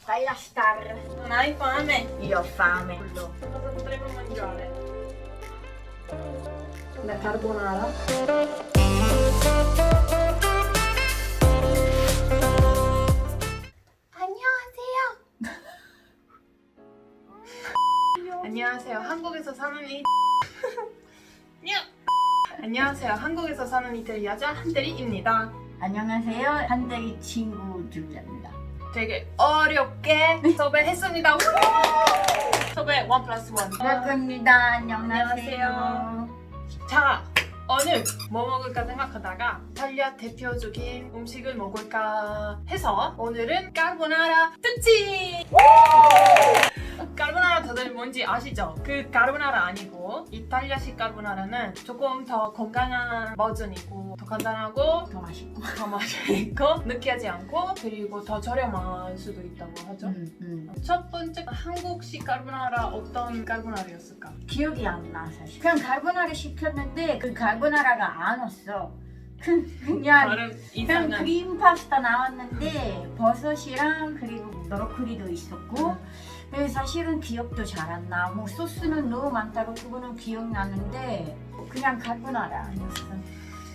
Fai la star. Non hai fame? Io ho fame. Cosa potremmo mangiare? La carbonara. 안녕하세요. 한국에서 사는 안녕하세요. 한국에서 사는 이태리 여자 한대리입니다. 안녕하세요. 한대리 친구 줄리아입니다. 되게 어렵게 섭외했습니다. 섭외 1+1. 반갑습니다. 안녕하세요. 안녕하세요. 자, 오늘 뭐 먹을까 생각하다가 이탈리아 대표적인 음식을 먹을까 해서 오늘은 까르보나라 특집! 까르보나라 다들 뭔지 아시죠? 그 까르보나라 아니고 이탈리아식 까르보나라는 조금 더 건강한 버전이고 더 간단하고 더 맛있고. 더 맛있고 느끼하지 않고 그리고 더 저렴할 수도 있다고 하죠. 첫 번째 한국식 까르보나라 어떤 까르보나라였을까? 기억이 안 나 사실. 그냥 카르보나라 시켰는데 그 카르보나라가 안 왔어. 그냥 다른 이상한 크림 파스타 나왔는데 버섯이랑 그리고 브로콜리도 있었고 그래서 사실은 기억도 잘 안 나. 뭐 소스는 너무 많다고 그거는 기억나는데 그냥 카르보나라 아니었어.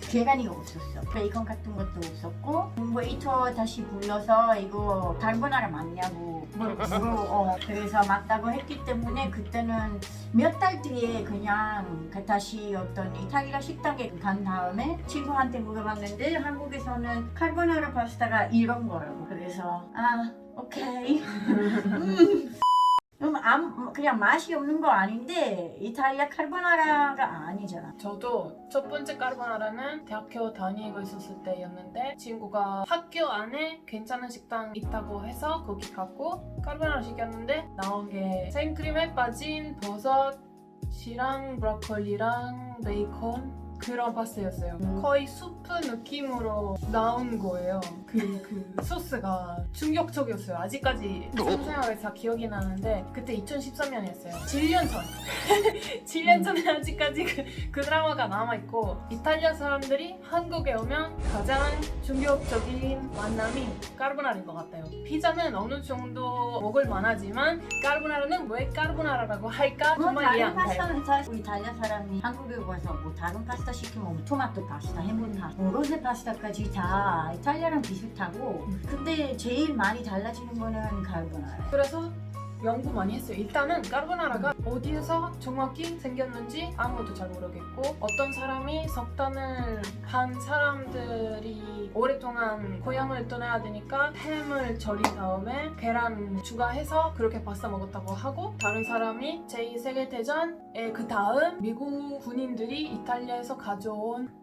계란이가 없었어. 베이컨 같은 것도 없었고 웨이터 다시 불러서 이거 카르보나라 맞냐고 물어. 그래서 맞다고 했기 때문에 그때는 몇 달 뒤에 그냥 다시 어떤 이탈리아 식당에 간 다음에 친구한테 물어봤는데 한국에서는 카르보나라 파스타가 이런 거라고. 그래서 오케이. 그냥 맛이 없는 거 아닌데 이탈리아 카르보나라가 아니잖아. 저도 첫 번째 까르보나라는 대학교 다니고 있었을 때였는데 친구가 학교 안에 괜찮은 식당 있다고 해서 거기 갔고 까르보나라 시켰는데 나온 게 생크림에 빠진 버섯이랑 브로콜리랑 베이컨 그런 파스타였어요. 거의 수프 느낌으로 나온 거예요. 그 소스가 충격적이었어요. 아직까지 생생하게 기억이 나는데 그때 2013년이었어요. 7년 전. 7년 전에 아직까지 그 드라마가 남아있고 이탈리아 사람들이 한국에 오면 가장 충격적인 만남이 까르보나라인 것 같아요. 피자는 어느 정도 먹을 만하지만 까르보나라는 왜 까르보나라라고 할까 정말 이해 다른 안 가요. 파스타는 사실 이탈리아 사람이 한국에 와서 뭐 다른 파스타 시키면 뭐 토마토 파스타, 해물 파스타, 뭐 로제 파스타까지 다 이탈리아랑 비슷하고 근데 제일 많이 달라지는 거는 카르보나라. 그래서 연구 많이 했어요. 일단은 까르보나라가 어디에서 정확히 생겼는지 아무것도 잘 모르겠고 어떤 사람이 석탄을 한 사람들이 오랫동안 고향을 떠나야 되니까 햄을 절인 다음에 계란 추가해서 그렇게 파스타 먹었다고 하고 다른 사람이 제2세계대전에 그 다음 미국 군인들이 이탈리아에서 가져온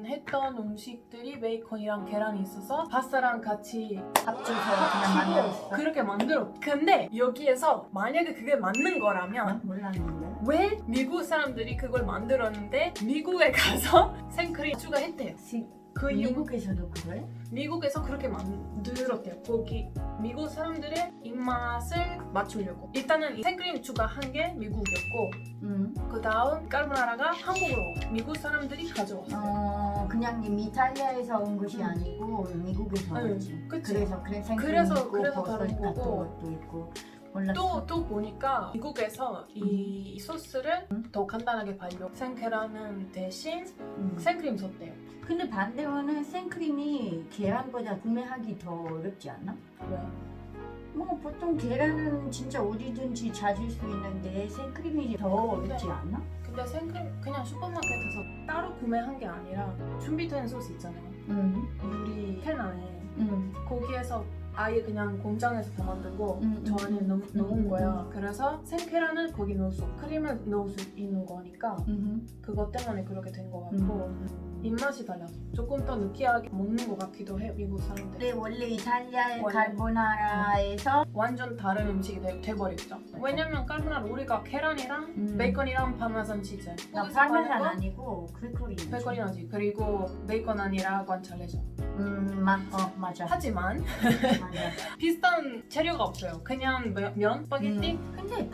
했던 음식들이 베이컨이랑 계란이 있어서 파스타랑 같이 합쳐서 그냥 만들었어. 그렇게 만들었. 근데 여기에서 만약에 그게 맞는 거라면 몰랐는데. 왜 미국 사람들이 그걸 만들었는데 미국에 가서 생크림 추가했대요. 그 이유 미국에서도 그래? 미국에서 그렇게 만들었대요. 거기 미국 사람들의 입맛을 맞추려고. 일단은 이 생크림 추가한 게 미국이었고 그 다음 까르보나라가 한국으로 미국 사람들이 가져왔어요. 그냥 이탈리아에서 온 것이 아니고 미국에서 응, 왔지. 그치. 그래서 그래서 버섯 다른 같은 거고. 것도 있고. 몰랐어. 또 보니까 미국에서 이 소스를 더 간단하게 발효 생계란은 대신 생크림 썼대요. 근데 반대로는 생크림이 계란보다 구매하기 더 어렵지 않아? 왜? 뭐 보통 계란은 진짜 어디든지 찾을 수 있는데 생크림이 더 어렵지 않아? 근데 생크림 그냥 슈퍼마켓에서 따로 구매한 게 아니라 준비된 소스 있잖아요. 유리 캔 안에 거기에서 아예 그냥 공장에서 다 만들고 저 안에 넣은 거야. 그래서 생계란을 거기 넣을 수 크림을 넣을 수 있는 거니까 그것 때문에 그렇게 된 거 같고 입맛이 달라서 조금 더 느끼하게 먹는 것 같기도 해요. 미국 사람들. 근데 원래 이탈리아의 원래. 카르보나라에서 완전 다른 음식이 돼버렸죠. 왜냐면 까르보나라 우리가 계란이랑 베이컨이랑 파마산 치즈 파마산 아니고 크리코리 베이컨이라지. 그리고 베이컨 아니라 관찰레죠. 맞아. 하지만 맞아. 비슷한 재료가 없어요. 그냥 면, 스파게티. 근데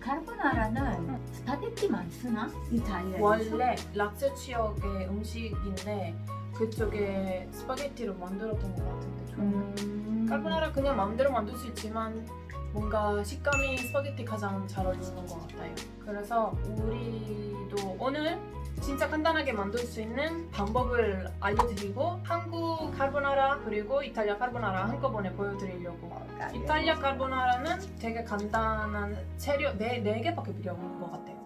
카르보나라는 스파게티만 쓰나? 이탈리아에서? 원래 라츠io 지역의 음식인데 그쪽에 스파게티를 만들었던 것 같은데 좀. 까르보나라 그냥 마음대로 만들 수 있지만 뭔가 식감이 스파게티 가장 잘 어울리는 것 같아요. 그래서 우리도 오늘 진짜 간단하게 만들 수 있는 방법을 알려드리고 한국 카르보나라 그리고 이탈리아 카르보나라 한꺼번에 보여드리려고. 이탈리아 카르보나라는 되게 간단한 재료 네 개밖에 필요 없는 것 같아요.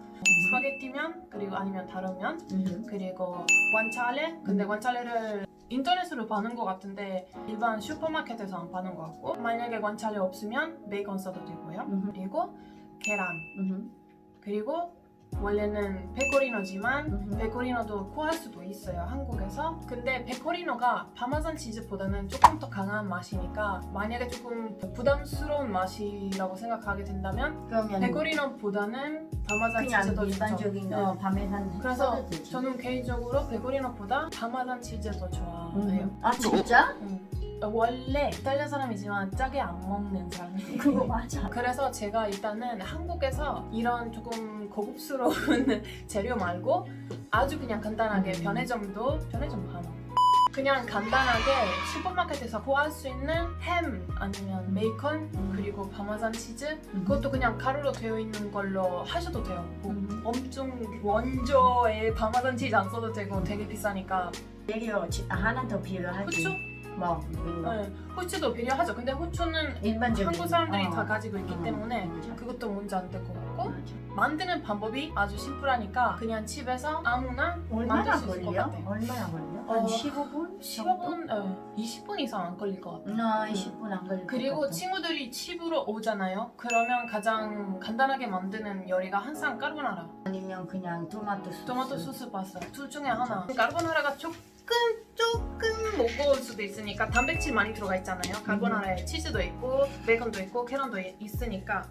스파게티면 그리고 아니면 다른 면 그리고 관찰레. 근데 관찰레를 인터넷으로 파는 것 같은데 일반 슈퍼마켓에서 안 파는 것 같고, 만약에 관찰레 없으면 베이컨 써도 되고요. 그리고 계란, 그리고 원래는 페코리노지만 페코리노도 구할 수도 있어요, 한국에서. 근데 페코리노가 파마산 치즈보다는 조금 더 강한 맛이니까 만약에 조금 부담스러운 맛이라고 생각하게 된다면 그러면 페코리노보다는 파마산 그냥 치즈도 일반적인 좋죠. 파메산 그래서 써도 되지. 저는 개인적으로 페코리노보다 파마산 치즈 더 좋아해요. 아 진짜? 원래 이탈리아 사람이지만 짜게 안 먹는 사람이에요. 그거 맞아. 그래서 제가 일단은 한국에서 이런 조금 고급스러운 재료 말고 아주 그냥 간단하게 편의점 하나 그냥 간단하게 슈퍼마켓에서 구할 수 있는 햄 아니면 베이컨 그리고 파마산 치즈 그것도 그냥 가루로 되어 있는 걸로 하셔도 돼요. 뭐 엄청 원조의 파마산 치즈 안 써도 되고 되게 비싸니까. 재료 하나 더 필요하지. 후추? 뭐 네, 후추도 필요하죠. 근데 후추는 일반적인 한국 사람들이 다 가지고 있기 때문에 맞아. 그것도 문제 안 될 것 같고, 맞아. 만드는 방법이 아주 심플하니까 그냥 집에서 아무나 만들 얼마나 수 있을 것 걸려? 같아요. 얼마나 걸려? 어, 한 15분? 15분, 20분 이상 안 걸릴 것 같아요. 20분 안 걸릴 것 그리고 같아. 친구들이 집으로 오잖아요. 그러면 가장 간단하게 만드는 요리가 항상 까르보나라. 아니면 그냥 토마토 소스 파스타 둘 중에 하나. 까르보나라가 조금 무거울 수도 있으니까 단백질 많이 들어가 있잖아요. 까르보나라에 치즈도 있고 베이컨도 있고 계란도 있으니까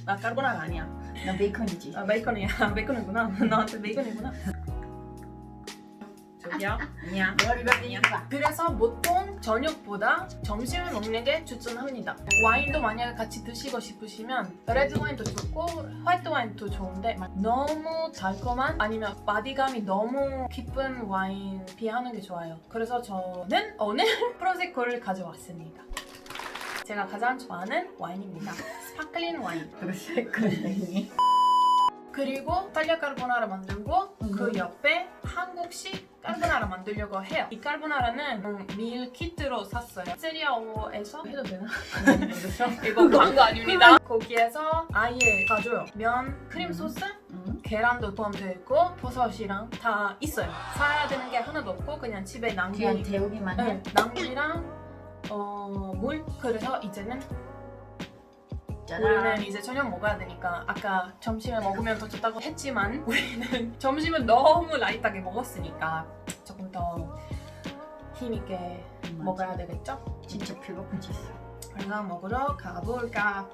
나 까르보나라 아니야. 나 베이컨이지. 아, 베이컨이야. 베이컨이구나. 나한테 베이컨이구나. 저기요. 아니야. 머리가 아니야. 그래서 보통 저녁보다 점심을 먹는 게 추천합니다. 와인도 만약에 같이 드시고 싶으시면 레드 와인도 좋고 화이트 와인도 좋은데 너무 달콤한 아니면 바디감이 너무 깊은 와인 피하는 게 좋아요. 그래서 저는 오늘 프로세코를 가져왔습니다. 제가 가장 좋아하는 와인입니다. 스파클링 와인. 그렇지. 그리고 이탈리아 까르보나라 만들고 그 옆에 한국식 까르보나라 만들려고 해요. 이 까르보나라는 밀키트로 샀어요. 피제리아에서 해도 되나? 이거 광고 아닙니다. 거기에서 아예 다 줘요. 면, 크림 소스, 계란도 포함되어 있고 버섯이랑 다 있어요. 사야 되는 게 하나도 없고 그냥 집에 남긴 그냥 데우기만 해. 네, 남기랑 물. 그래서 이제는 우리는 이제 저녁 먹어야 되니까 아까 점심에 먹으면 더 좋다고 했지만 우리는 점심은 너무 라이트하게 먹었으니까 조금 더 힘있게 먹어야 되겠죠? 진짜 배고파졌어. 그래서 먹으러 가볼까요?